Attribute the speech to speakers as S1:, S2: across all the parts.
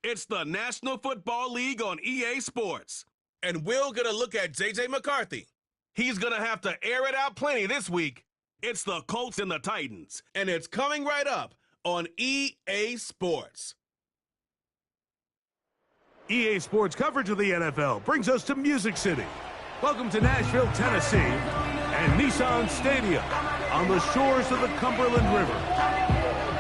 S1: It's the National Football League on EA Sports. And we're going to look at J.J. McCarthy. He's going to have to air it out plenty this week. It's the Colts and the Titans, and it's coming right up on EA Sports.
S2: EA Sports coverage of the NFL brings us to Music City. Welcome to Nashville, Tennessee, and Nissan Stadium on the shores of the Cumberland River.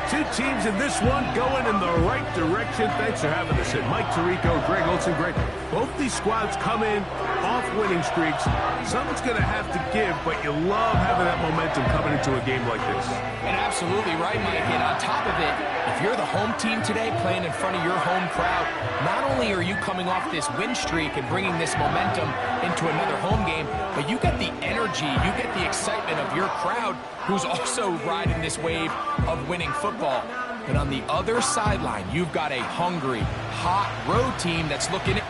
S2: Two teams in this one going in the right direction. Thanks for having us in. Mike Tirico, Greg Olson. Greg, both these squads come in off winning streaks. Someone's going to have to give, but you love having that momentum coming into a game like this.
S3: And absolutely right, Mike. And on top of it, if you're the home team today playing in front of your home crowd, not only are you coming off this win streak and bringing this momentum into another home game, but you get the energy, you get the excitement of your crowd who's also riding this wave of winning football. But on the other sideline, you've got a hungry, hot road team that's looking at...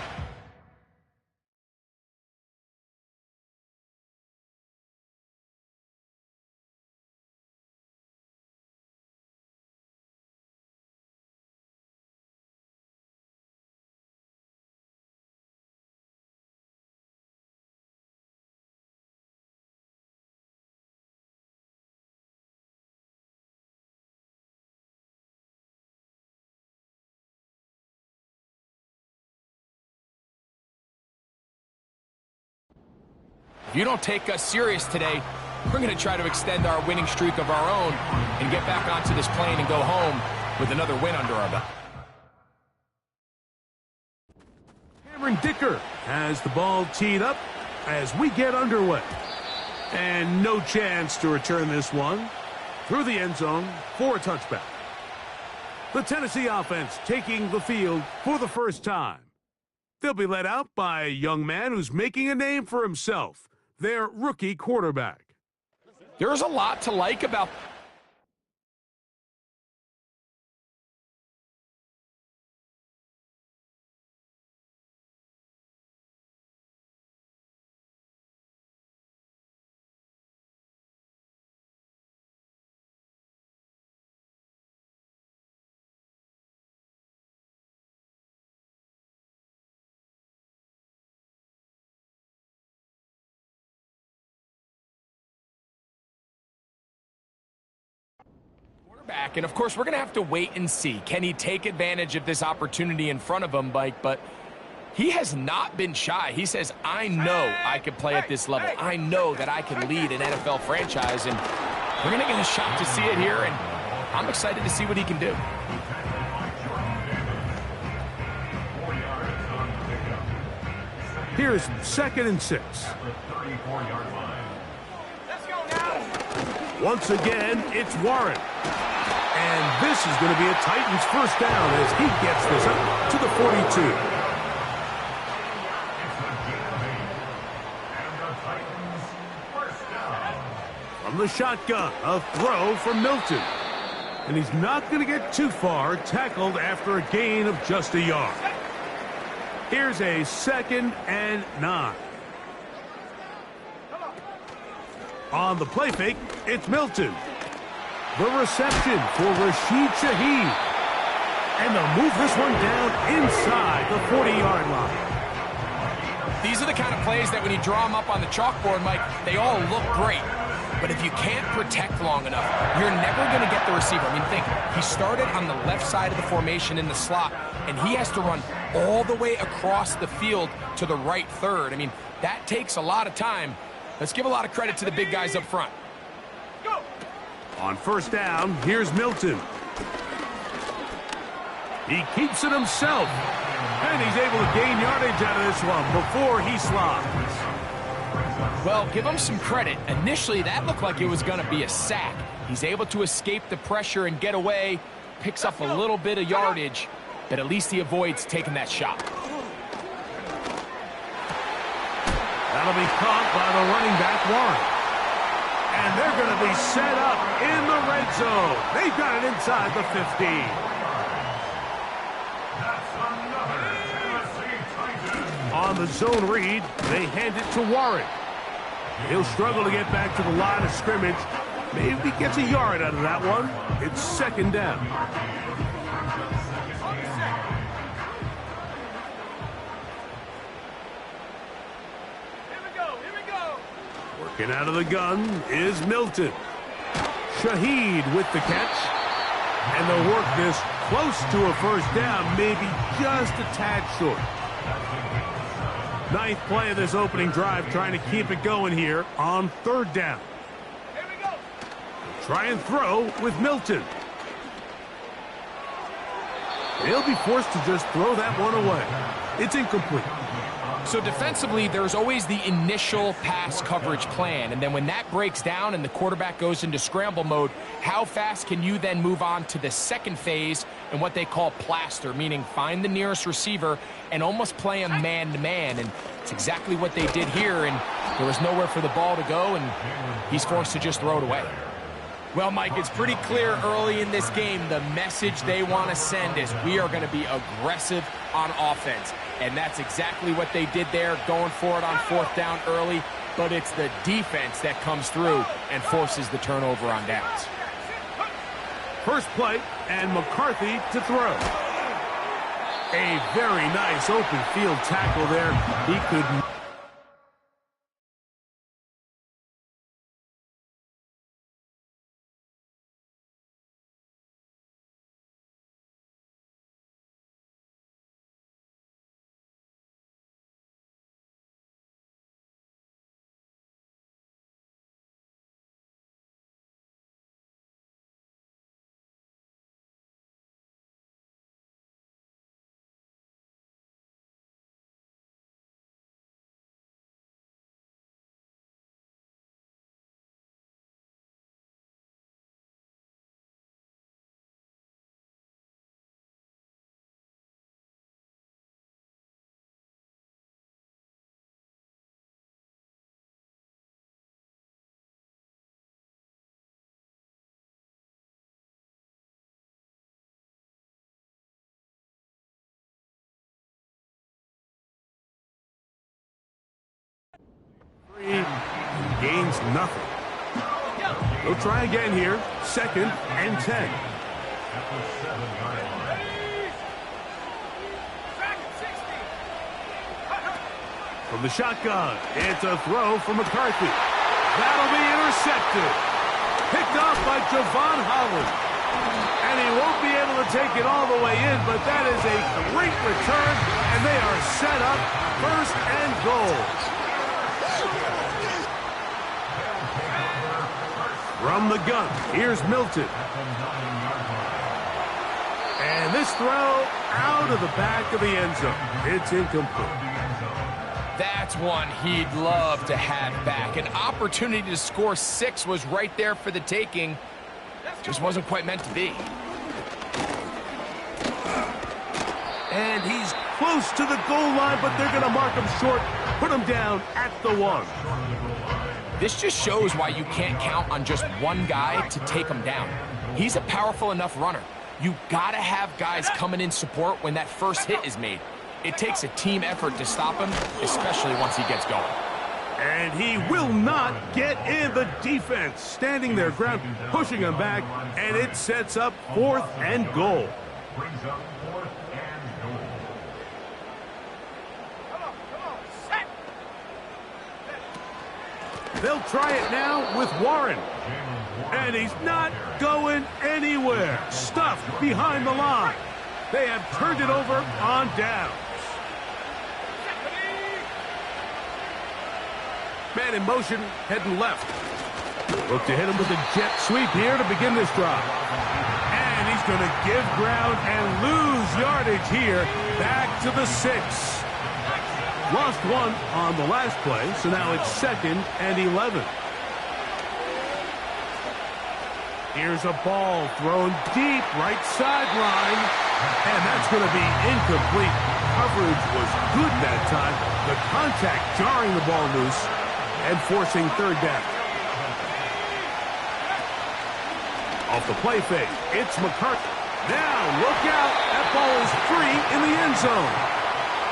S3: If you don't take us serious today, we're going to try to extend our winning streak of our own and get back onto this plane and go home with another win under our belt.
S2: Cameron Dicker has the ball teed up as we get underway. And no chance to return this one through the end zone for a touchback. The Tennessee offense taking the field for the first time. They'll be led out by a young man who's making a name for himself, their rookie quarterback.
S3: There's a lot to like about... back, and of course we're going to have to wait and see. Can he take advantage of this opportunity in front of him, Mike? But he has not been shy. He says, I know I can play at this level. I know that I can lead an NFL franchise, and we're going to get a shot to see it here, and I'm excited to see what he can do.
S2: Here's 2nd and 6. Once again, it's Warren. And this is going to be a Titans first down as he gets this up to the 42. From the shotgun, a throw from Milton. And he's not going to get too far, tackled after a gain of just a yard. Here's a 2nd and 9. On the play fake, it's Milton. The reception for Rashid Shaheed. And they'll move this one down inside the 40-yard line.
S3: These are the kind of plays that when you draw them up on the chalkboard, Mike, they all look great. But if you can't protect long enough, you're never going to get the receiver. I mean, think, he started on the left side of the formation in the slot, and he has to run all the way across the field to the right third. I mean, that takes a lot of time. Let's give a lot of credit to the big guys up front.
S2: Go. On first down, here's Milton. He keeps it himself, and he's able to gain yardage out of this one before he slides.
S3: Well, give him some credit. Initially, that looked like it was going to be a sack. He's able to escape the pressure and get away, picks up a little bit of yardage, but at least he avoids taking that shot.
S2: That'll be caught by the running back, Warren. And they're going to be set up in the red zone. They've got it inside the 15. On the zone read, they hand it to Warren. He'll struggle to get back to the line of scrimmage. Maybe he gets a yard out of that one. It's 2nd down. And out of the gun is Milton. Shaheed with the catch. And they'll work this close to a first down, maybe just a tad short. Ninth play of this opening drive, trying to keep it going here on third down.
S4: Here we go.
S2: Try and throw with Milton. He'll be forced to just throw that one away. It's incomplete.
S3: So defensively, there's always the initial pass coverage plan, and then when that breaks down and the quarterback goes into scramble mode, how fast can you then move on to the second phase and what they call plaster, meaning find the nearest receiver and almost play him man-to-man, and it's exactly what they did here, and there was nowhere for the ball to go, and he's forced to just throw it away. Well, Mike, it's pretty clear early in this game the message they want to send is we are going to be aggressive on offense. And that's exactly what they did there, going for it on fourth down early. But it's the defense that comes through and forces the turnover on downs.
S2: First play, and McCarthy to throw. A very nice open field tackle there. He could... Gains nothing. They'll try again here. 2nd and 10. From the shotgun, it's a throw for McCarthy. That'll be intercepted. Picked off by Javon Holland. And he won't be able to take it all the way in, but that is a great return, and they are set up 1st and goal. From the gun, here's Milton. And this throw out of the back of the end zone. It's incomplete.
S3: That's one he'd love to have back. An opportunity to score 6 was right there for the taking. Just wasn't quite meant to be.
S2: And he's close to the goal line, but they're going to mark him short, put him down at the 1.
S3: This just shows why you can't count on just one guy to take him down. He's a powerful enough runner. You gotta have guys coming in support when that first hit is made. It takes a team effort to stop him, especially once he gets going.
S2: And he will not get in. The defense standing their ground, pushing him back, and it sets up 4th and goal. They'll try it now with Warren. And he's not going anywhere. Stuffed behind the line. They have turned it over on downs. Man in motion, heading left. Look to hit him with a jet sweep here to begin this drive. And he's going to give ground and lose yardage here. Back to the 6. Lost 1 on the last play, so now it's 2nd and 11. Here's a ball thrown deep, right sideline, and that's going to be incomplete. Coverage was good that time. The contact jarring the ball loose and forcing 3rd down. Off the play fake, it's McCarthy. Now, look out, that ball is free in the end zone.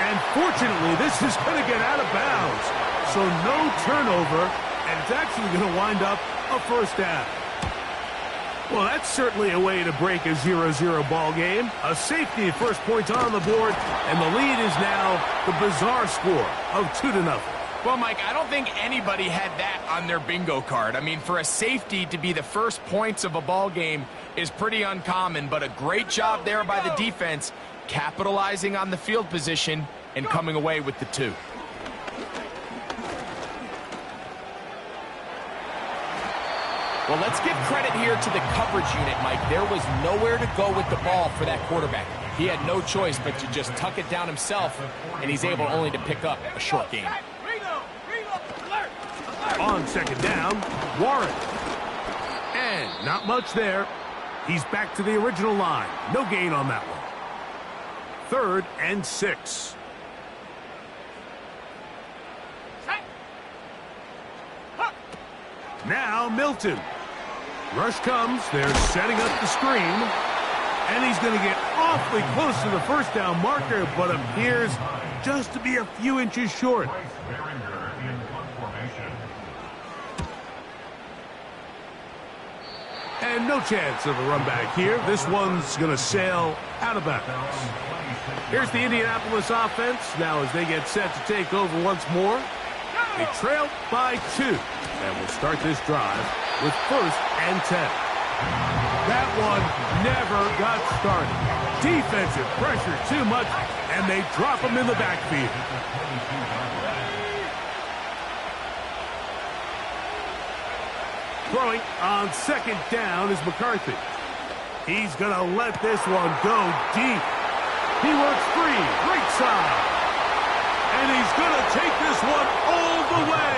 S2: And fortunately, this is going to get out of bounds. So no turnover, and it's actually going to wind up a first down. Well, that's certainly a way to break a 0-0 ball game. A safety, first point on the board, and the lead is now the bizarre score of 2-0.
S3: Well, Mike, I don't think anybody had that on their bingo card. I mean, for a safety to be the first points of a ball game is pretty uncommon, but a great job there by the defense, capitalizing on the field position and coming away with the 2. Well, let's give credit here to the coverage unit, Mike. There was nowhere to go with the ball for that quarterback. He had no choice but to just tuck it down himself, and he's able only to pick up a short gain.
S2: On second down, Warren. And not much there. He's back to the original line. No gain on that one. 3rd and 6. Now Milton. Rush comes. They're setting up the screen. And he's going to get awfully close to the first down marker, but appears just to be a few inches short. And no chance of a run back here. This one's going to sail out of bounds. Here's the Indianapolis offense. Now as they get set to take over once more. They trail by 2. And will start this drive with 1st and 10. That one never got started. Defensive pressure too much, and they drop him in the backfield. Throwing on second down is McCarthy. He's going to let this one go deep. He works free, right side. And he's going to take this one all the way.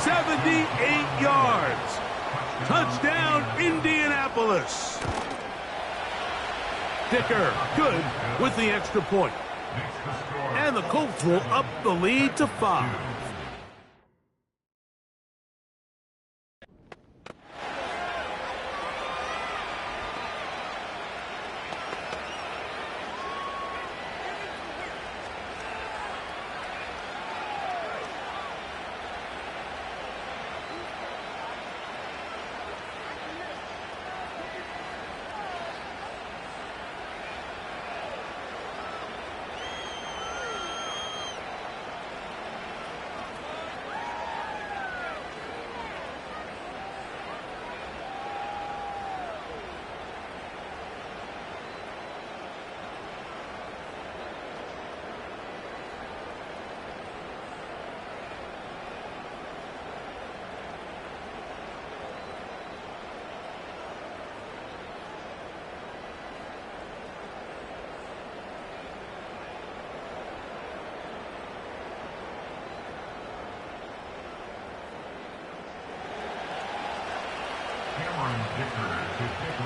S2: 78 yards. Touchdown, Indianapolis. Dicker, good with the extra point. And the Colts will up the lead to 5.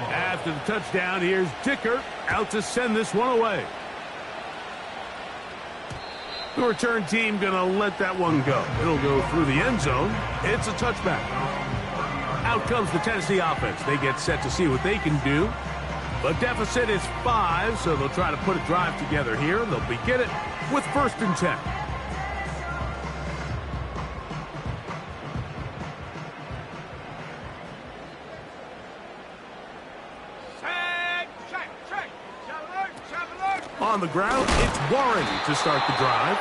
S2: After the touchdown, here's Dicker out to send this one away. The return team going to let that one go. It'll go through the end zone. It's a touchback. Out comes the Tennessee offense. They get set to see what they can do. But deficit is 5, so they'll try to put a drive together here. They'll begin it with 1st and 10. On the ground, it's Warren to start the drive.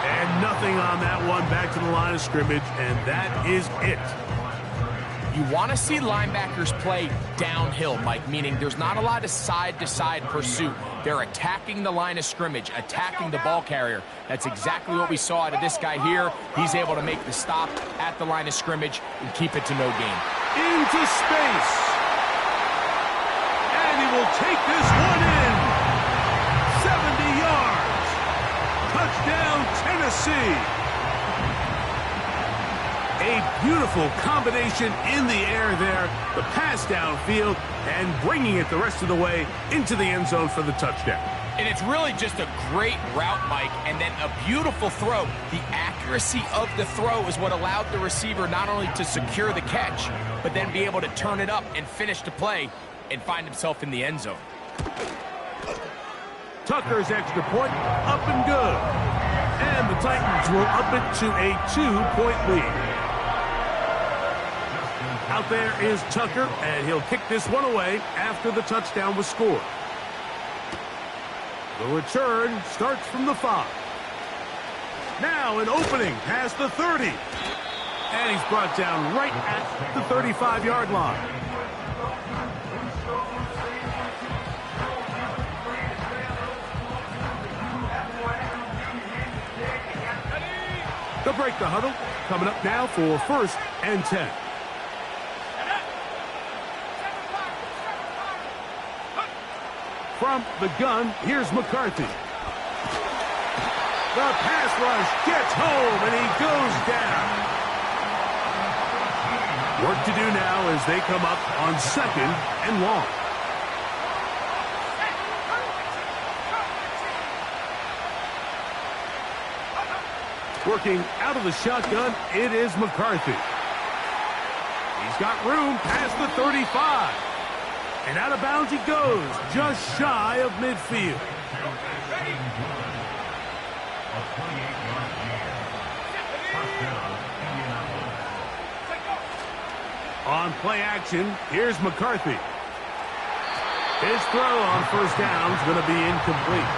S2: And nothing on that one, back to the line of scrimmage, and that is it.
S3: You want to see linebackers play downhill, Mike, meaning there's not a lot of side-to-side pursuit. They're attacking the line of scrimmage, attacking the ball carrier. That's exactly what we saw out of this guy here. He's able to make the stop at the line of scrimmage and keep it to no gain.
S2: Into space. And he will take this one in. 70 yards. Touchdown, Tennessee. A beautiful combination in the air there. The pass downfield and bringing it the rest of the way into the end zone for the touchdown.
S3: And it's really just a great route, Mike, and then a beautiful throw. The accuracy of the throw is what allowed the receiver not only to secure the catch, but then be able to turn it up and finish the play and find himself in the end zone.
S2: Tucker's extra point, up and good. And the Titans will up it to a 2-point lead. Out there is Tucker, and he'll kick this one away after the touchdown was scored. The return starts from the 5. Now an opening past the 30. And he's brought down right at the 35-yard line. They'll break the huddle. Coming up now for 1st and 10. From the gun, here's McCarthy. The pass rush gets home, and he goes down. Work to do now as they come up on 2nd and long. Working out of the shotgun, it is McCarthy. He's got room past the 35. And out of bounds he goes, just shy of midfield. On play action, here's McCarthy. His throw on 1st down is going to be incomplete.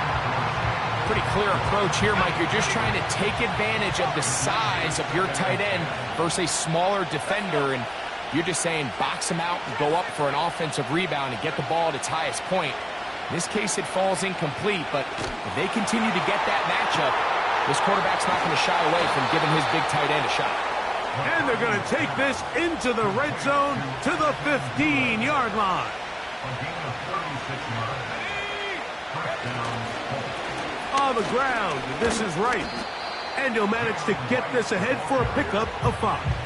S3: Pretty clear approach here, Mike. You're just trying to take advantage of the size of your tight end versus a smaller defender, and you're just saying box him out and go up for an offensive rebound and get the ball at its highest point. In this case, it falls incomplete, but if they continue to get that matchup, this quarterback's not going to shy away from giving his big tight end a shot.
S2: And they're going to take this into the red zone to the 15-yard line. On the ground, this is right. And he'll manage to get this ahead for a pickup of 5.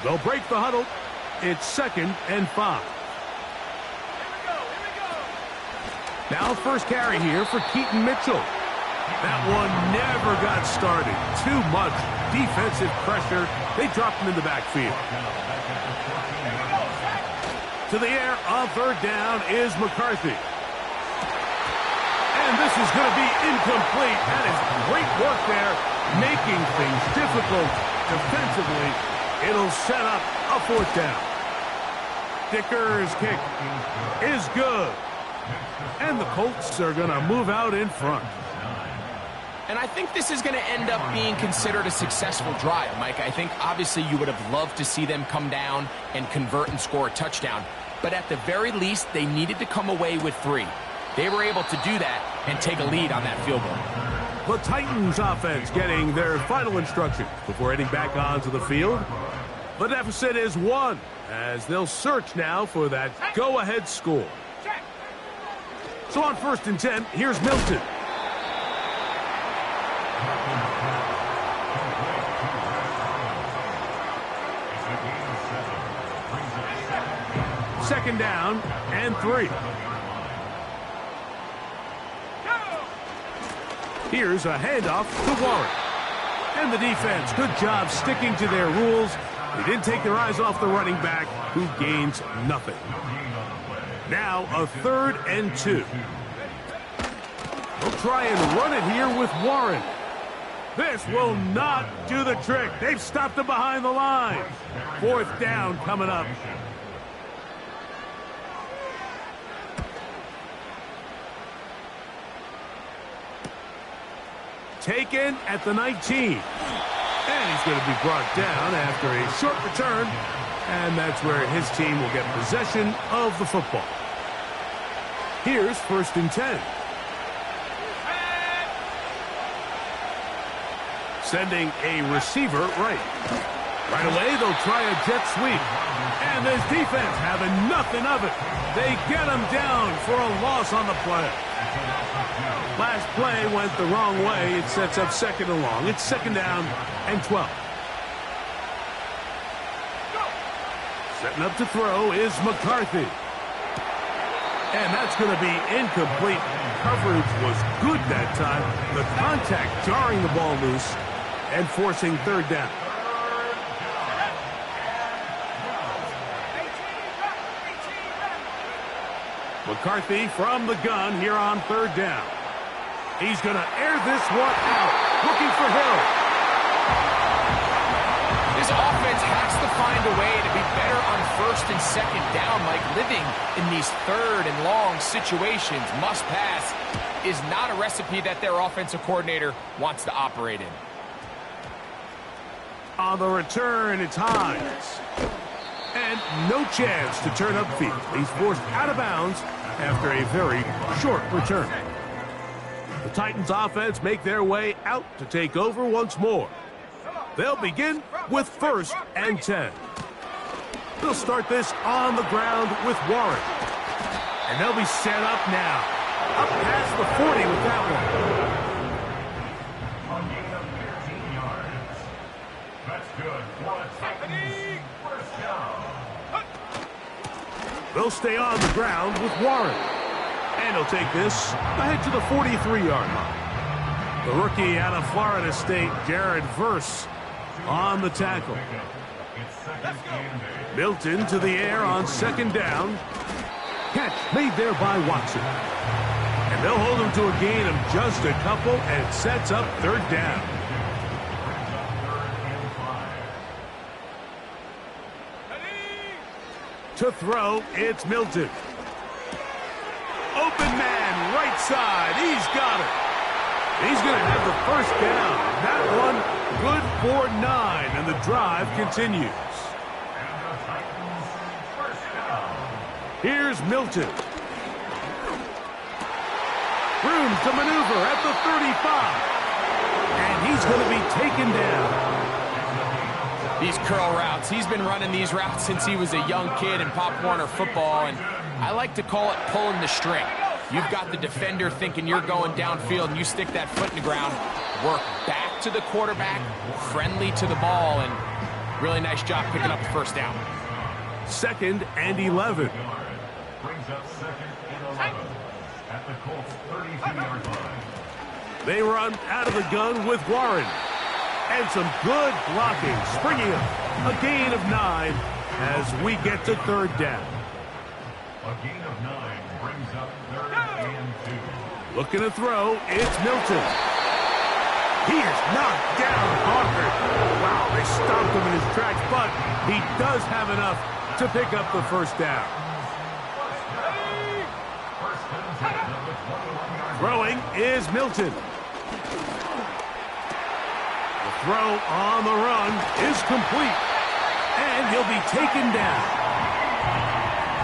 S2: They'll break the huddle. It's 2nd and 5. Now 1st carry here for Keaton Mitchell. That one never got started. Too much defensive pressure. They dropped him in the backfield. To the air on 3rd down is McCarthy. And this is going to be incomplete. That is great work there, making things difficult defensively. It'll set up a 4th down. Dicker's kick is good. And the Colts are going to move out in front.
S3: And I think this is going to end up being considered a successful drive, Mike. I think obviously you would have loved to see them come down and convert and score a touchdown. But at the very least, they needed to come away with 3. They were able to do that and take a lead on that field goal.
S2: The Titans offense getting their final instructions before heading back onto the field. The deficit is 1 as they'll search now for that go-ahead score. So on 1st and 10, here's Milton. Second down and 3. Here's a handoff to Warren. And the defense, good job sticking to their rules. They didn't take their eyes off the running back, who gains nothing. Now a 3rd and 2. They'll try and run it here with Warren. This will not do the trick. They've stopped him behind the line. 4th down coming up. Taken at the 19. And he's going to be brought down after a short return. And that's where his team will get possession of the football. Here's 1st and 10. Sending a receiver right. Right away, they'll try a jet sweep. And this defense having nothing of it. They get him down for a loss on the play. Last play went the wrong way. It sets up 2nd and long. It's 2nd down and 12. Setting up to throw is McCarthy. And that's going to be incomplete. Coverage was good that time. The contact jarring the ball loose and forcing 3rd down. McCarthy from the gun here on 3rd down. He's going to air this one out. Looking for Hill.
S3: This offense has to find a way to be better on first and second down, like living in these third and long situations. Must pass is not a recipe that their offensive coordinator wants to operate in.
S2: On the return, it's Hines. And no chance to turn upfield. He's forced out of bounds after a very short return. The Titans offense make their way out to take over once more. They'll begin with 1st and 10. They'll start this on the ground with Warren. And they'll be set up now. Up past the 40 with that one.
S4: A gain of 15 yards. That's good for a Titans first down.
S2: They'll stay on the ground with Warren. And he'll take this ahead to the 43-yard line. The rookie out of Florida State, Jared Verse, on the tackle. Milton to the air on 2nd down. Catch made there by Watson. And they'll hold him to a gain of just a couple, and it sets up 3rd down. To throw, it's Milton. Open man, right side. He's got it. He's going to have the 1st down. That one good for 9, and the drive continues. Here's Milton. Room to maneuver at the 35. And he's going to be taken down.
S3: These curl routes, he's been running these routes since he was a young kid in Pop Warner football, and I like to call it pulling the string. You've got the defender thinking you're going downfield, and you stick that foot in the ground, work back to the quarterback, friendly to the ball, and really nice job picking up the 1st down.
S2: 2nd and 11.
S4: Brings up 2nd and 11 at the Colts 32-yard line.
S2: They run out of the gun with Warren. And some good blocking, springing up. A gain of 9 as we get to 3rd down.
S4: A gain of 9 brings up 3rd and 2.
S2: Looking to throw, it's Milton. He is knocked down hard. Wow, they stopped him in his tracks, but he does have enough to pick up the 1st down. Throwing is Milton. The throw on the run is complete. And he'll be taken down.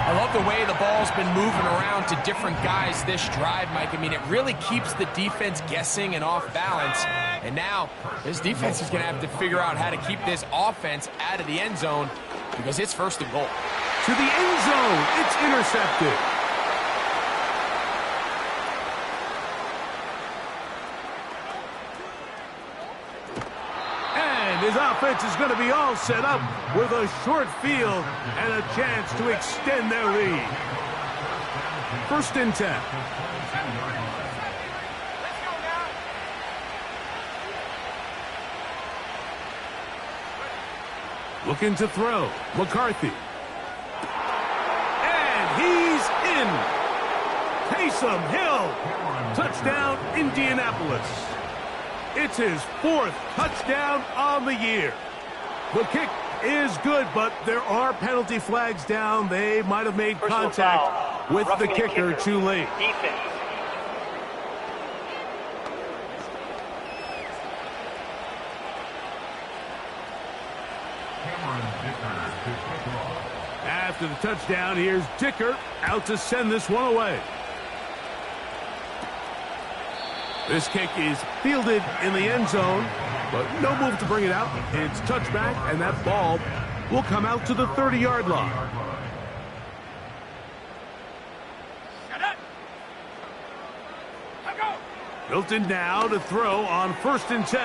S3: I love the way the ball's been moving around to different guys this drive, Mike. I mean, it really keeps the defense guessing and off balance. And now this defense is going to have to figure out how to keep this offense out of the end zone because it's 1st and goal.
S2: To the end zone, it's intercepted. His offense is going to be all set up with a short field and a chance to extend their lead. 1st and 10. Looking to throw. McCarthy. And he's in. Taysom Hill. Touchdown, Indianapolis. It's his 4th touchdown on the year. The kick is good, but there are penalty flags down. They might have made contact with the kicker too late. After the touchdown, here's Dicker out to send this one away. This kick is fielded in the end zone, but no move to bring it out. It's touchback, and that ball will come out to the 30-yard line. Milton now to throw on 1st and 10.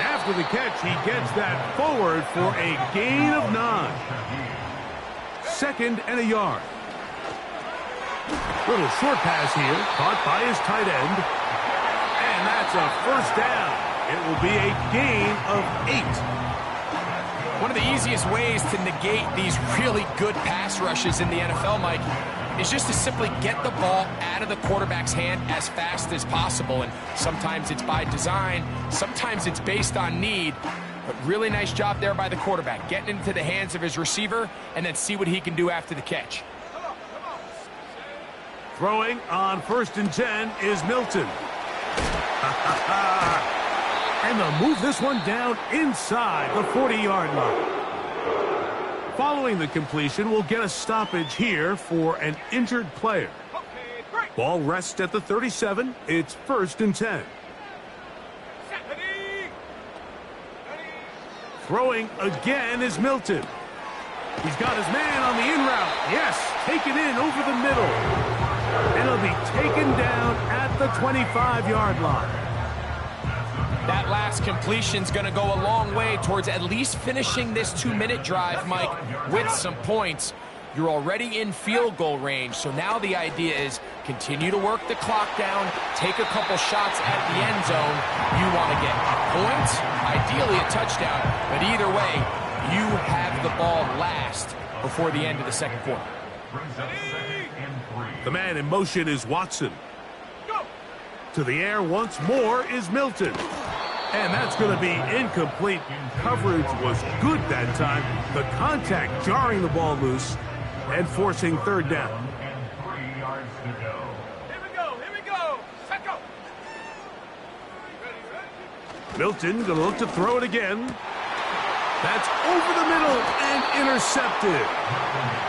S2: After the catch, he gets that forward for a gain of 9. 2nd and a yard. Little short pass here, caught by his tight end. And that's a 1st down. It will be a gain of 8.
S3: One of the easiest ways to negate these really good pass rushes in the NFL, Mike, is just to simply get the ball out of the quarterback's hand as fast as possible. And sometimes it's by design, sometimes it's based on need. But really nice job there by the quarterback, getting into the hands of his receiver and then see what he can do after the catch.
S2: Throwing on 1st and 10 is Milton. And they'll move this one down inside the 40-yard line. Following the completion, we'll get a stoppage here for an injured player. Ball rests at the 37. It's 1st and 10. Throwing again is Milton. He's got his man on the in route. Yes, taken in over the middle. And he'll be taken down at the 25-yard line.
S3: That last completion's going to go a long way towards at least finishing this 2-minute drive, Mike, with some points. You're already in field goal range, so now the idea is continue to work the clock down, take a couple shots at the end zone. You want to get points, ideally a touchdown, but either way, you have the ball last before the end of the second quarter.
S2: The man in motion is Watson. To the air once more is Milton. And that's going to be incomplete. Coverage was good that time. The contact jarring the ball loose and forcing 3rd down.
S4: And 3 yards to go.
S5: Here we go. Set go.
S2: Milton going to look to throw it again. That's over the middle and intercepted.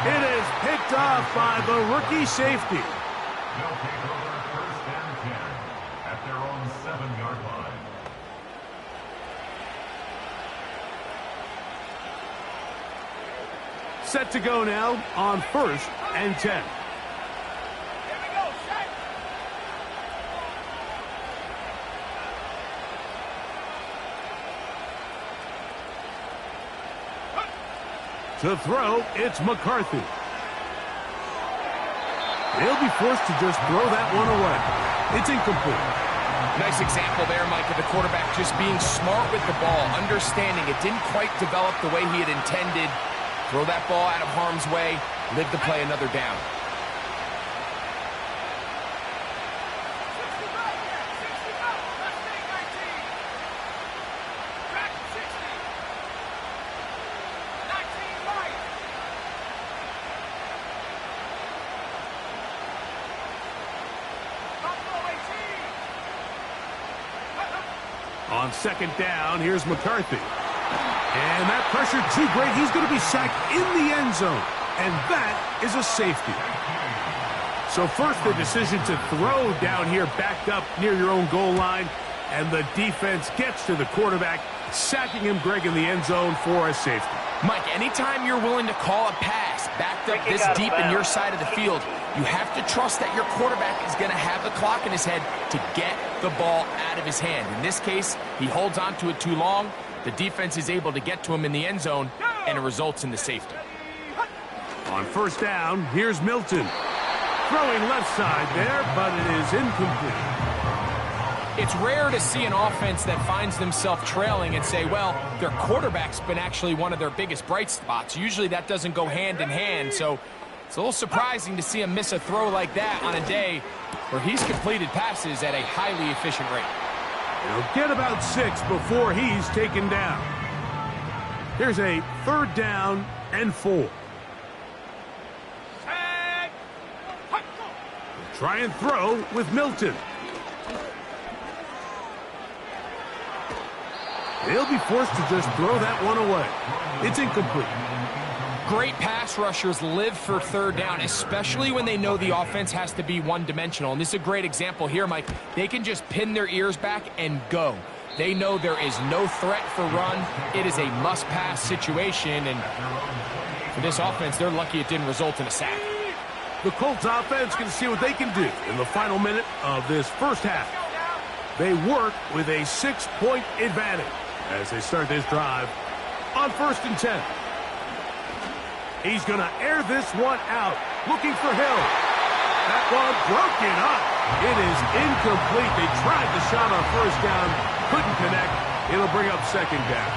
S2: It is picked off by the rookie safety.
S4: They'll take over 1st and 10 at their own 7-yard line.
S2: Set to go now on 1st and 10.
S5: Here we go. Set.
S2: To throw, it's McCarthy. He'll be forced to just throw that one away. It's incomplete.
S3: Nice example there, Mike, of the quarterback just being smart with the ball, understanding it didn't quite develop the way he had intended. Throw that ball out of harm's way, live to play another down.
S2: On 2nd down, here's McCarthy. And that pressure too great. He's going to be sacked in the end zone. And that is a safety. So first, the decision to throw down here backed up near your own goal line. And the defense gets to the quarterback, sacking him, Greg, in the end zone for a safety.
S3: Mike, anytime you're willing to call a pass backed up this deep in your side of the field, you have to trust that your quarterback is going to have the clock in his head to get the ball out of his hand. In this case, he holds on to it too long. The defense is able to get to him in the end zone, and it results in the safety.
S2: On 1st down, here's Milton. Throwing left side there, but it is incomplete.
S3: It's rare to see an offense that finds themselves trailing and say, well, their quarterback's been actually one of their biggest bright spots. Usually that doesn't go hand in hand, so it's a little surprising to see him miss a throw like that on a day where he's completed passes at a highly efficient rate.
S2: He'll get about 6 before he's taken down. Here's a 3rd down and 4. Try and throw with Milton. They'll be forced to just throw that one away. It's incomplete.
S3: Great pass rushers live for 3rd down, especially when they know the offense has to be one-dimensional. And this is a great example here, Mike. They can just pin their ears back and go. They know there is no threat for run. It is a must-pass situation, and for this offense, they're lucky it didn't result in a sack.
S2: The Colts offense can see what they can do in the final minute of this first half. They work with a 6-point advantage as they start this drive on 1st and 10. He's going to air this one out, looking for Hill. That one broken up. It is incomplete. They tried the shot on 1st down, couldn't connect. It'll bring up 2nd down.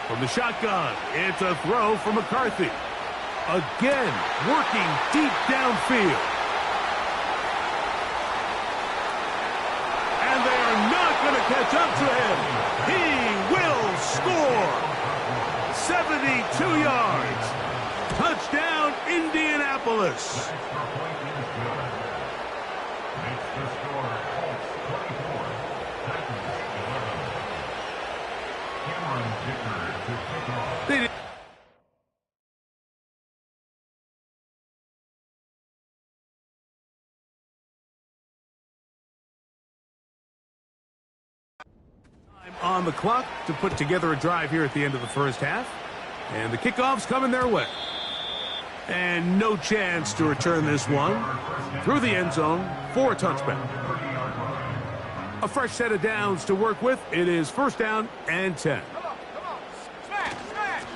S2: From the shotgun, it's a throw for McCarthy. Again, working deep downfield. And they are not going to catch up to him. He will score. 72 yards. Touchdown, Indianapolis. They did. On the clock to put together a drive here at the end of the first half. And the kickoff's coming their way. And no chance to return this one through the end zone for a touchback. A fresh set of downs to work with. It is first down and 10.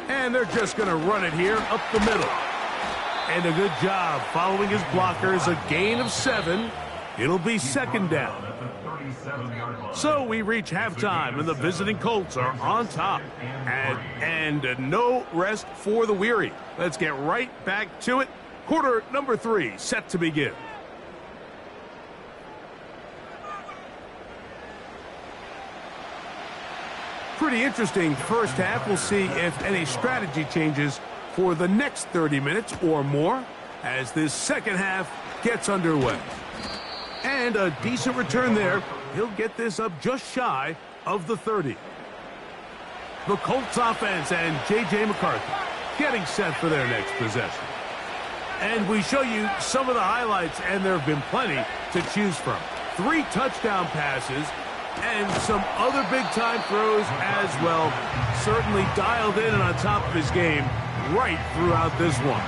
S2: And they're just going to run it here up the middle. And a good job following his blockers. A gain of 7. It'll be second down. So we reach halftime, and the visiting Colts are on top. And no rest for the weary. Let's get right back to it. Quarter number 3 set to begin. Pretty interesting first half. We'll see if any strategy changes for the next 30 minutes or more as this second half gets underway. And a decent return there. He'll get this up just shy of the 30. The Colts offense and J.J. McCarthy getting set for their next possession. And we show you some of the highlights, and there have been plenty to choose from. 3 touchdown passes and some other big-time throws as well. Certainly dialed in and on top of his game right throughout this one.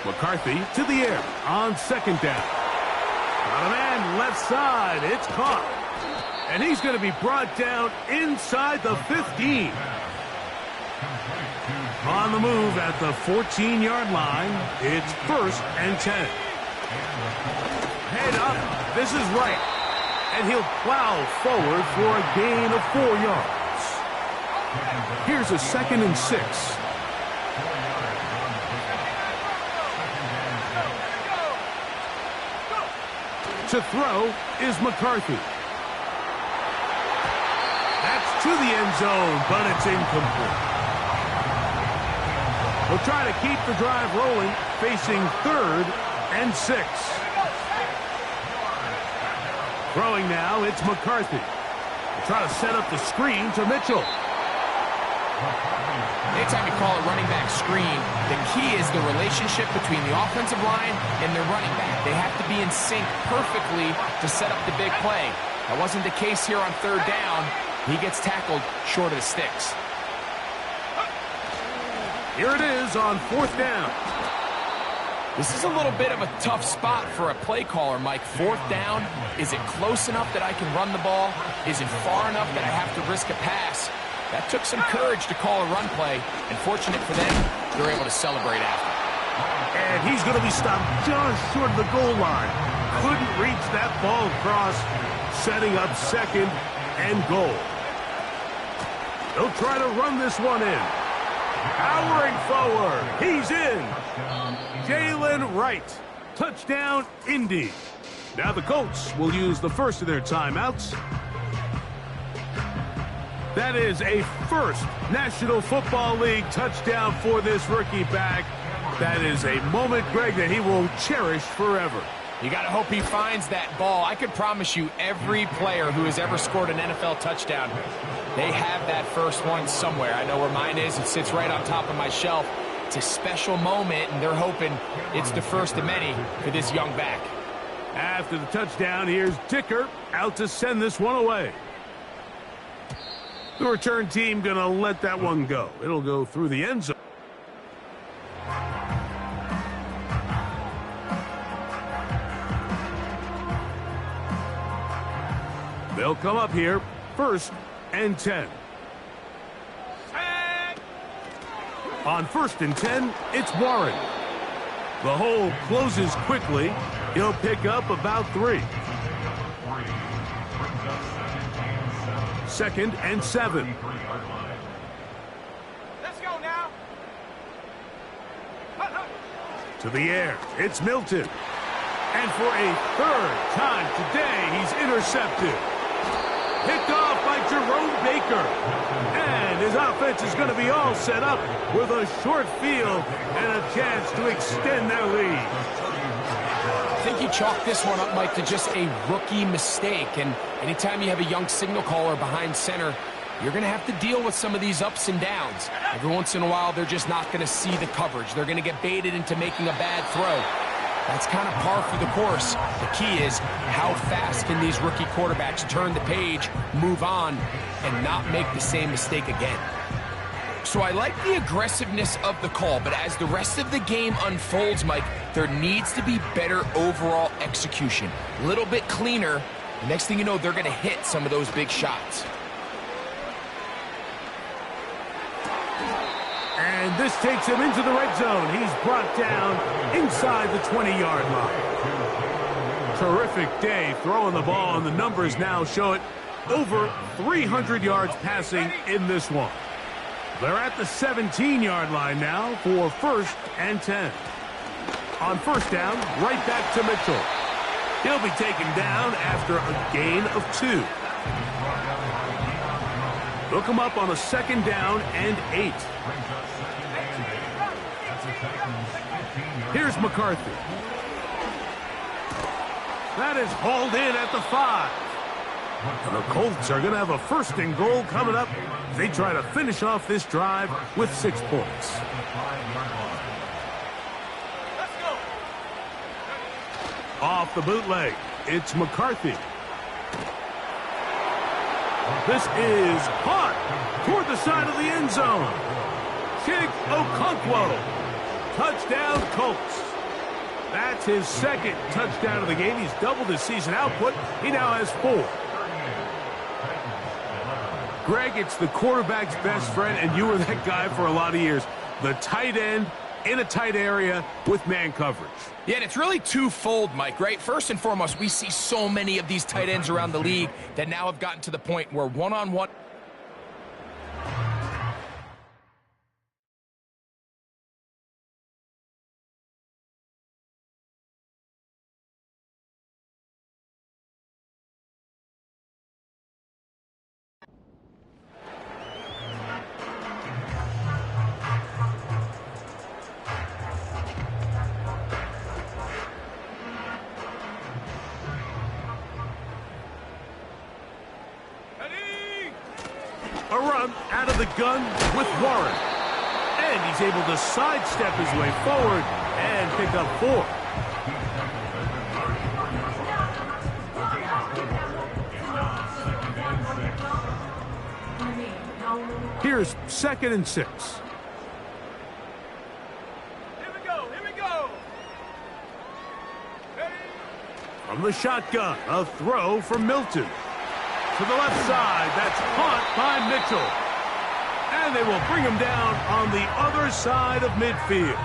S2: McCarthy to the air on second down. Got a man left side. It's caught. And he's going to be brought down inside the 15. On the move at the 14-yard line. It's first and 10. Head up. This is right. And he'll plow forward for a gain of 4 yards. Here's a second and 6. To throw is McCarthy. That's to the end zone, but it's incomplete. We'll try to keep the drive rolling, facing third and 6. Throwing now, it's McCarthy. We'll try to set up the screen to Mitchell.
S3: Anytime you call a running back screen, the key is the relationship between the offensive line and their running back. They have to be in sync perfectly to set up the big play. That wasn't the case here on third down. He gets tackled short of the sticks.
S2: Here it is on fourth down.
S3: This is a little bit of a tough spot for a play caller, Mike. Fourth down, is it close enough that I can run the ball? Is it far enough that I have to risk a pass? That took some courage to call a run play, and fortunate for them, they're able to celebrate after.
S2: And he's going to be stopped just short of the goal line. Couldn't reach that ball across, setting up second and goal. They'll try to run this one in. Powering forward. He's in. Jalen Wright. Touchdown, Indy. Now the Colts will use the first of their timeouts. That is a first National Football League touchdown for this rookie back. That is a moment, Greg, that he will cherish forever.
S3: You got to hope he finds that ball. I could promise you every player who has ever scored an NFL touchdown, they have that first one somewhere. I know where mine is. It sits right on top of my shelf. It's a special moment, and they're hoping it's the first of many for this young back.
S2: After the touchdown, here's Dicker out to send this one away. The return team going to let that one go. It'll go through the end zone. They'll come up here, first and 10. On first and 10, it's Warren. The hole closes quickly. He'll pick up about 3. 2nd and 7.
S5: Let's go now.
S2: To the air. It's Milton. And for a 3rd time today, he's intercepted. Picked off by Jerome Baker. And his offense is going to be all set up with a short field and a chance to extend their lead.
S3: I think you chalk this one up, Mike, to just a rookie mistake. And anytime you have a young signal caller behind center, you're going to have to deal with some of these ups and downs. Every once in a while, they're just not going to see the coverage. They're going to get baited into making a bad throw. That's kind of par for the course. The key is how fast can these rookie quarterbacks turn the page, move on, and not make the same mistake again. So I like the aggressiveness of the call, but as the rest of the game unfolds, Mike, there needs to be better overall execution. A little bit cleaner. The next thing you know, they're going to hit some of those big shots.
S2: And this takes him into the red zone. He's brought down inside the 20-yard line. Terrific day throwing the ball, and the numbers now show it. Over 300 yards passing in this one. They're at the 17-yard line now for 1st and 10. On 1st down, right back to Mitchell. He'll be taken down after a gain of 2. Look him up on a 2nd down and 8. Here's McCarthy. That is hauled in at the 5. And the Colts are going to have a 1st and goal coming up. They try to finish off this drive with 6 points.
S5: Let's go.
S2: Off the bootleg, it's McCarthy. This is caught toward the side of the end zone. Chig Okonkwo. Touchdown, Colts. That's his 2nd touchdown of the game. He's doubled his season output. He now has 4. Greg, it's the quarterback's best friend, and you were that guy for a lot of years. The tight end in a tight area with man coverage.
S3: Yeah, and it's really twofold, Mike, right? First and foremost, we see so many of these tight ends around the league that now have gotten to the point where one-on-one.
S2: A run out of the gun with Warren. And he's able to sidestep his way forward and pick up 4. Here's 2nd and 6.
S5: Here we go. Here we go. Ready?
S2: From the shotgun, a throw from Milton. To the left side, that's caught by Mitchell. And they will bring him down on the other side of midfield.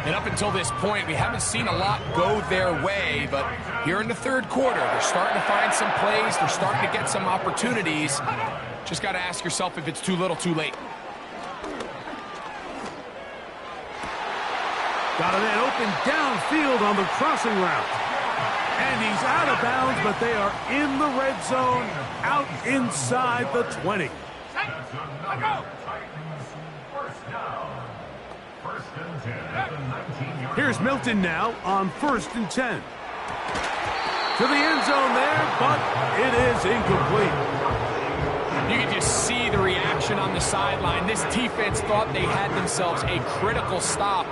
S3: And up until this point, we haven't seen a lot go their way, but here in the 3rd quarter, they're starting to find some plays. They're starting to get some opportunities. Just got to ask yourself if it's too little, too late.
S2: Got a man open downfield on the crossing route. And he's out of bounds, but they are in the red zone, out inside the 20.
S5: Let go.
S2: Here's Milton now on 1st and 10. To the end zone there, but it is incomplete.
S3: You can just see the reaction on the sideline. This defense thought they had themselves a critical stop.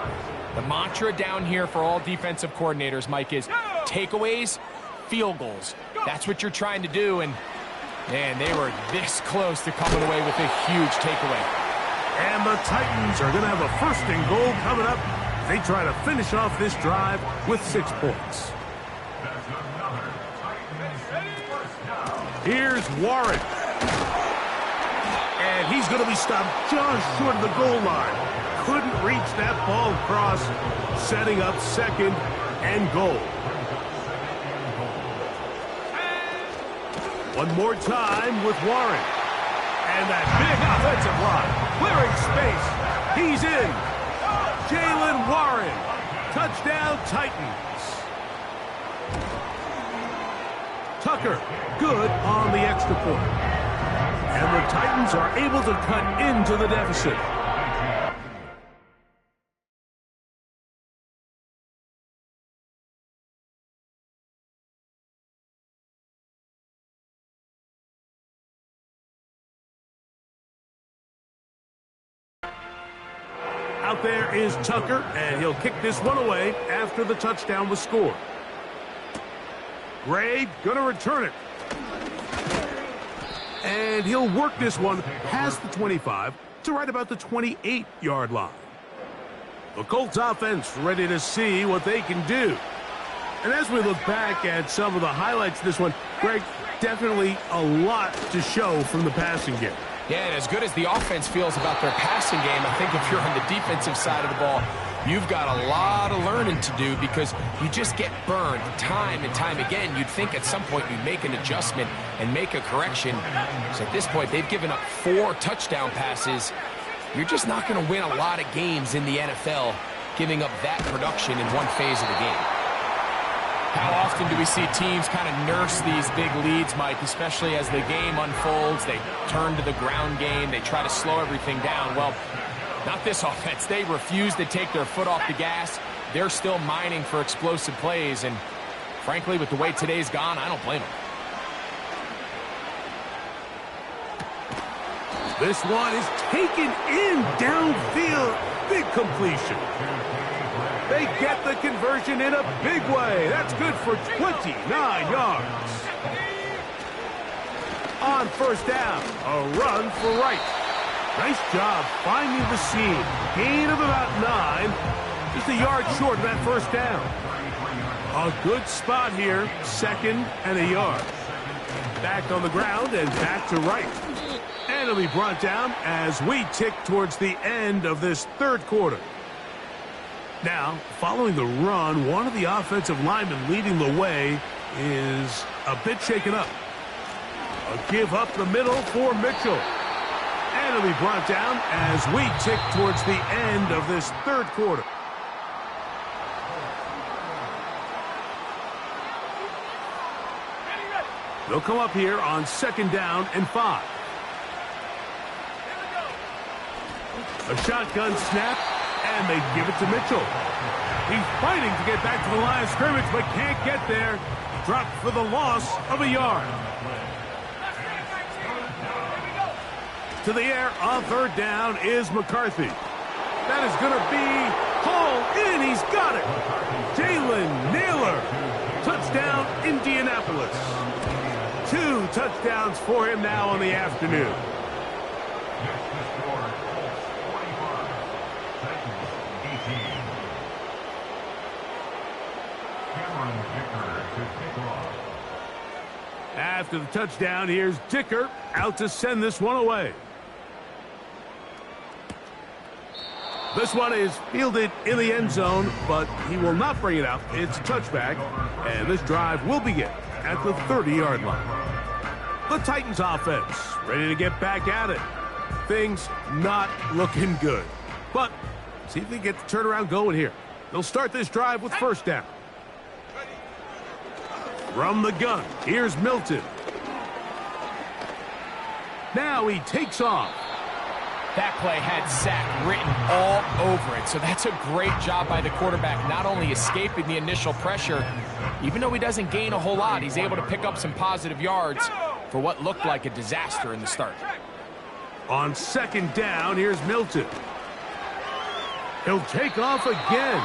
S3: The mantra down here for all defensive coordinators, Mike, is takeaways, field goals. That's what you're trying to do, and, man, they were this close to coming away with a huge takeaway.
S2: And the Titans are going to have a 1st and goal coming up. They try to finish off this drive with 6 points. Here's Warren. And he's going to be stopped just short of the goal line. couldn't reach that ball across, setting up second and goal. One more time with Warren. And that big offensive line, clearing space. He's in. Jalen Warren. Touchdown, Titans. Tucker, good on the extra point. And the Titans are able to cut into the deficit. Out there is Tucker, and he'll kick this one away after the touchdown was scored. Gray gonna return it. And he'll work this one past the 25 to right about the 28-yard line. The Colts offense ready to see what they can do. And as we look back at some of the highlights of this one, Greg, definitely a lot to show from the passing game.
S3: Yeah, and as good as the offense feels about their passing game, I think if you're on the defensive side of the ball, you've got a lot of learning to do because you just get burned time and time again. You'd think at some point you'd make an adjustment and make a correction. So at this point, they've given up 4 touchdown passes. You're just not going to win a lot of games in the NFL giving up that production in one phase of the game. How often do we see teams kind of nurse these big leads, Mike, especially as the game unfolds? They turn to the ground game. They try to slow everything down. Well, not this offense. They refuse to take their foot off the gas. They're still mining for explosive plays. And frankly, with the way today's gone, I don't blame them.
S2: This one is taken in downfield. Big completion. They get the conversion in a big way. That's good for 29 yards. On first down, a run for right. Nice job finding the seam. Gain of about 9. Just a yard short of that first down. A good spot here. Second and a yard. Back on the ground and back to right. And it'll be brought down as we tick towards the end of this third quarter. Now, following the run, one of the offensive linemen leading the way is a bit shaken up. A give up the middle for Mitchell. And it'll be brought down as we tick towards the end of this third quarter. They'll come up here on second down and 5. A shotgun snap, and they give it to Mitchell. He's fighting to get back to the line of scrimmage, but can't get there. Dropped for the loss of a yard. To the air on third down is McCarthy. That is going to be hauled in. He's got it. Jalen Naylor. Touchdown, Indianapolis. 2 touchdowns for him now on the afternoon. After the touchdown, here's Dicker out to send this one away. This one is fielded in the end zone, but he will not bring it out. It's a touchback, and this drive will begin at the 30-yard line. The Titans offense ready to get back at it. Things not looking good, but see if they get the turnaround going here. They'll start this drive with first down. From the gun, here's Milton. Now he takes off.
S3: That play had sack written all over it, so that's a great job by the quarterback, not only escaping the initial pressure, even though he doesn't gain a whole lot, he's able to pick up some positive yards for what looked like a disaster in the start.
S2: On second down, here's Milton. He'll take off again.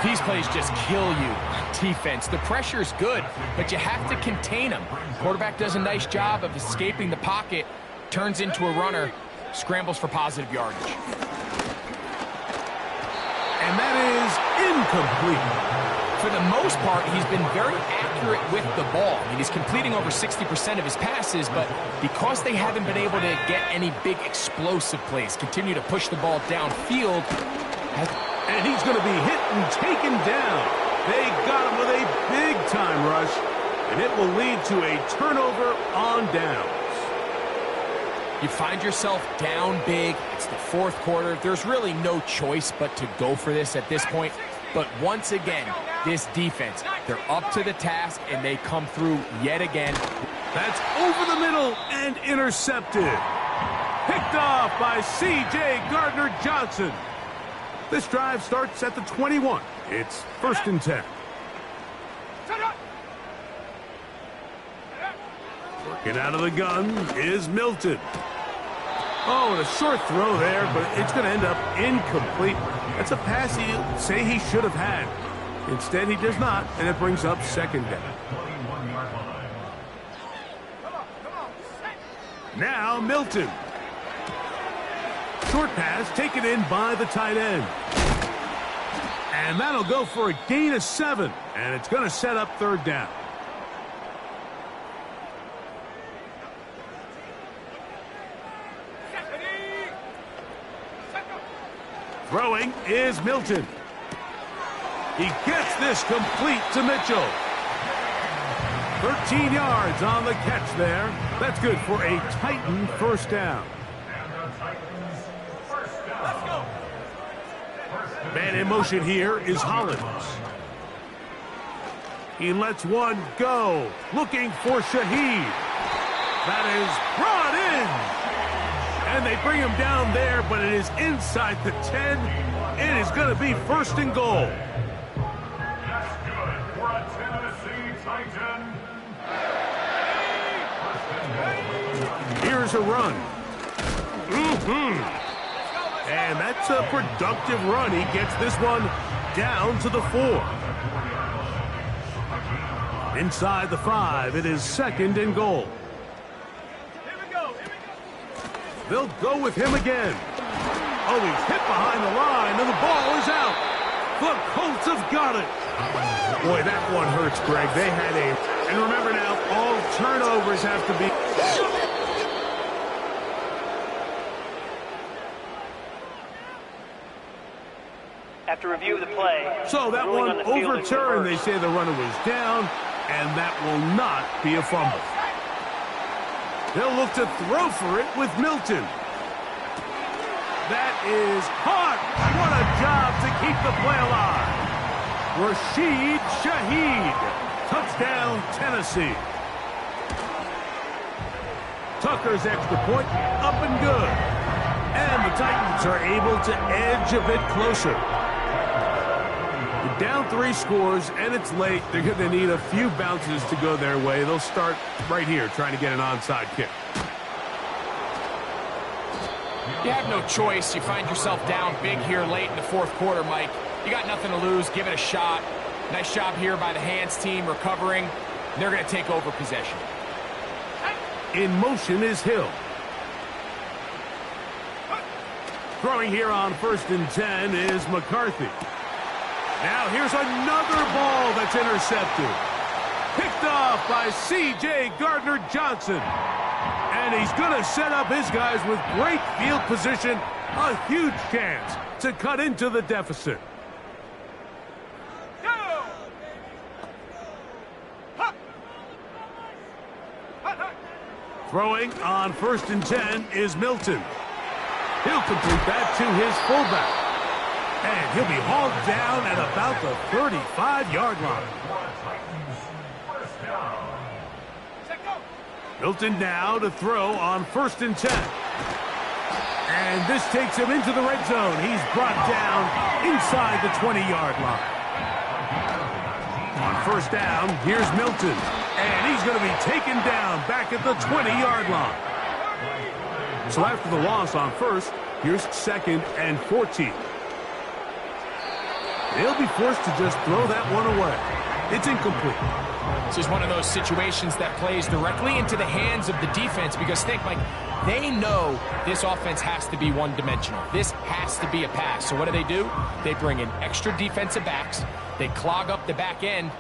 S3: These plays just kill you on defense. The pressure's good, but you have to contain them. Quarterback does a nice job of escaping the pocket, turns into a runner, scrambles for positive yardage.
S2: And that is incomplete.
S3: For the most part, he's been very accurate with the ball. I mean, he's completing over 60% of his passes, but because they haven't been able to get any big explosive plays, continue to push the ball downfield.
S2: And he's going to be hit and taken down. They got him with a big-time rush, and it will lead to a turnover on downs.
S3: You find yourself down big. It's the fourth quarter. There's really no choice but to go for this at this point. But once again, this defense, they're up to the task, and they come through yet again.
S2: That's over the middle and intercepted. Picked off by C.J. Gardner-Johnson. This drive starts at the 21. It's 1st and 10. Working out of the gun is Milton. Oh, and a short throw there, but it's going to end up incomplete. That's a pass he'll say he should have had. Instead, he does not, and it brings up 2nd down. Now, Milton. Short pass taken in by the tight end. And that'll go for a gain of 7, and it's going to set up 3rd down. Throwing is Milton. He gets this complete to Mitchell. 13 yards on the catch there. That's good for a Titan 1st down. Man in motion here is Hollins. He lets one go. Looking for Shaheed. That is brought in. And they bring him down there, but it is inside the 10. It is going to be 1st and goal.
S4: That's good for a Tennessee Titan.
S2: Here's a run. And that's a productive run. He gets this one down to the 4. Inside the 5, it is 2nd and goal. They'll go with him again. Oh, he's hit behind the line, and the ball is out. The Colts have got it. Boy, that one hurts, Greg. They had a... And remember now, all turnovers have to be...
S6: After review of the play...
S2: So that one overturned. They say the runner was down, and that will not be a fumble. They'll look to throw for it with Milton. That is caught. What a job to keep the play alive. Rashid Shaheed. Touchdown, Tennessee. Tucker's extra point up and good. And the Titans are able to edge a bit closer. They're down 3 scores, and it's late. They're going to need a few bounces to go their way. They'll start right here trying to get an onside kick.
S3: You have no choice. You find yourself down big here late in the 4th quarter, Mike. You got nothing to lose. Give it a shot. Nice job here by the hands team recovering. They're going to take over possession.
S2: In motion is Hill. Throwing here on 1st and 10 is McCarthy. Now here's another ball that's intercepted. Picked off by C.J. Gardner-Johnson. And he's going to set up his guys with great field position. A huge chance to cut into the deficit. Throwing on 1st and 10 is Milton. He'll complete that to his fullback. And he'll be hauled down at about the 35-yard line. Milton now to throw on 1st and 10. And this takes him into the red zone. He's brought down inside the 20-yard line. On 1st down, here's Milton. And he's going to be taken down back at the 20-yard line. So after the loss on 1st, here's 2nd and 14. They'll be forced to just throw that one away. It's incomplete.
S3: This is one of those situations that plays directly into the hands of the defense because think, Mike, they know this offense has to be one-dimensional. This has to be a pass. So what do? They bring in extra defensive backs. They clog up the back end.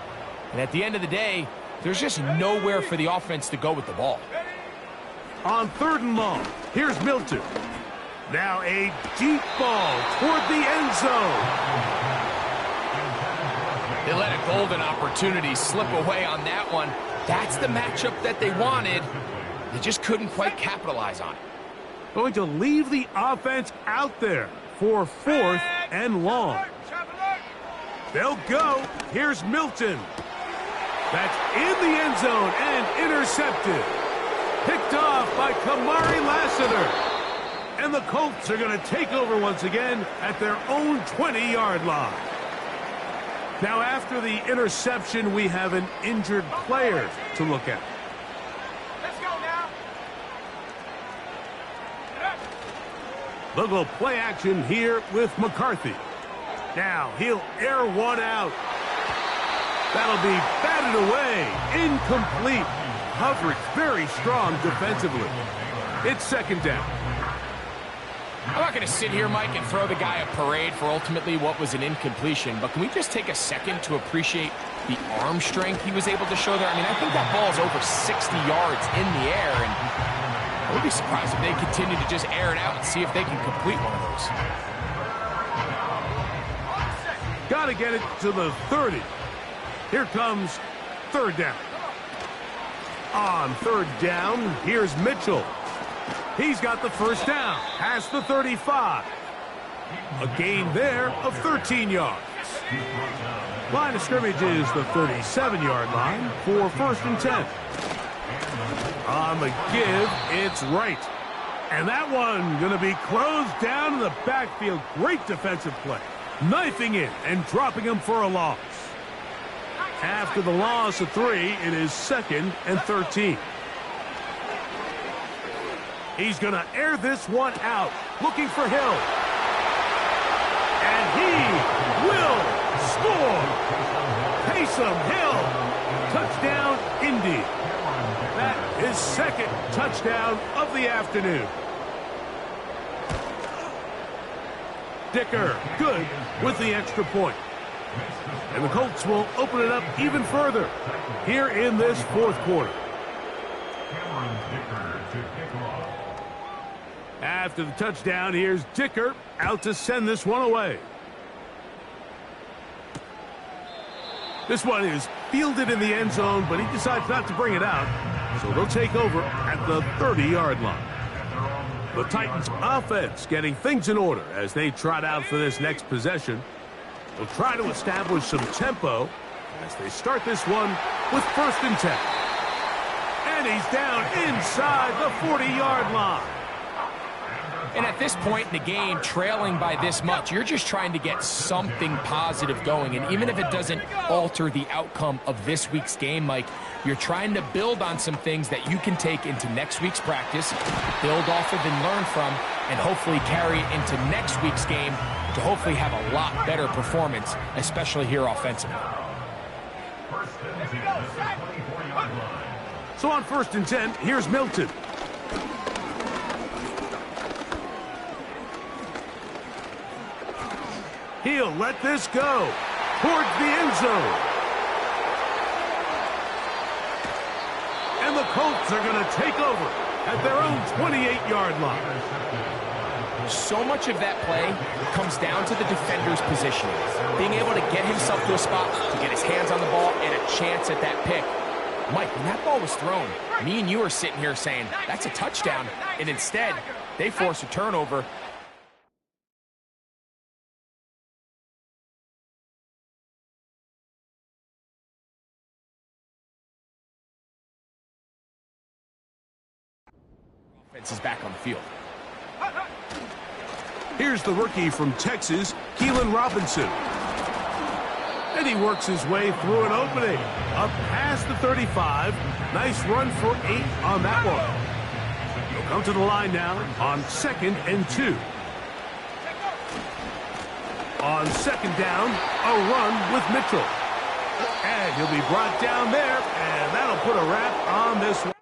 S3: And at the end of the day, there's just nowhere for the offense to go with the ball.
S2: On 3rd and long, here's Milton. Now a deep ball toward the end zone.
S3: They let a golden opportunity slip away on that one. That's the matchup that they wanted. They just couldn't quite capitalize on it.
S2: Going to leave the offense out there for 4th and long. They'll go. Here's Milton. That's in the end zone and intercepted. Picked off by Kamari Lassiter. And the Colts are going to take over once again at their own 20-yard line. Now, after the interception, we have an injured player to look at.
S5: Let's go now.
S2: They'll go play action here with McCarthy. Now, he'll air one out. That'll be batted away. Incomplete. Coverage very strong defensively. It's 2nd down.
S3: I'm not going to sit here, Mike, and throw the guy a parade for ultimately what was an incompletion, but can we just take a second to appreciate the arm strength he was able to show there? I mean, I think that ball is over 60 yards in the air, and I would be surprised if they continue to just air it out and see if they can complete one of those.
S2: Got to get it to the 30. Here comes 3rd down. On 3rd down, here's Mitchell. He's got the 1st down, past the 35. A gain there of 13 yards. Line of scrimmage is the 37-yard line for 1st and 10. On the give, it's right. And that one going to be closed down in the backfield. Great defensive play. Knifing in and dropping him for a loss. After the loss of 3, it is 2nd and 13. He's going to air this one out, looking for Hill. And he will score. Taysom Hill. Touchdown, Indy. That is 2nd touchdown of the afternoon. Dicker, good with the extra point. And the Colts will open it up even further here in this 4th quarter. After the touchdown, here's Dicker out to send this one away. This one is fielded in the end zone, but he decides not to bring it out. So they'll take over at the 30-yard line. The Titans offense getting things in order as they trot out for this next possession. They'll try to establish some tempo as they start this one with 1st and 10. And he's down inside the 40-yard line.
S3: And at this point in the game, trailing by this much, you're just trying to get something positive going. And even if it doesn't alter the outcome of this week's game, Mike, you're trying to build on some things that you can take into next week's practice, build off of and learn from, and hopefully carry it into next week's game to hopefully have a lot better performance, especially here offensively.
S2: So on 1st and 10, here's Milton. He'll let this go towards the end zone. And the Colts are going to take over at their own 28-yard line.
S3: So much of that play comes down to the defender's positioning. Being able to get himself to a spot, to get his hands on the ball, and a chance at that pick. Mike, when that ball was thrown, me and you are sitting here saying, that's a touchdown. And instead, they force a turnover. Offense is back on the field.
S2: Here's the rookie from Texas, Keelan Robinson. And he works his way through an opening. Up past the 35. Nice run for 8 on that one. He'll come to the line now on 2nd and 2. On 2nd down, a run with Mitchell. And he'll be brought down there, and that'll put a wrap on this one.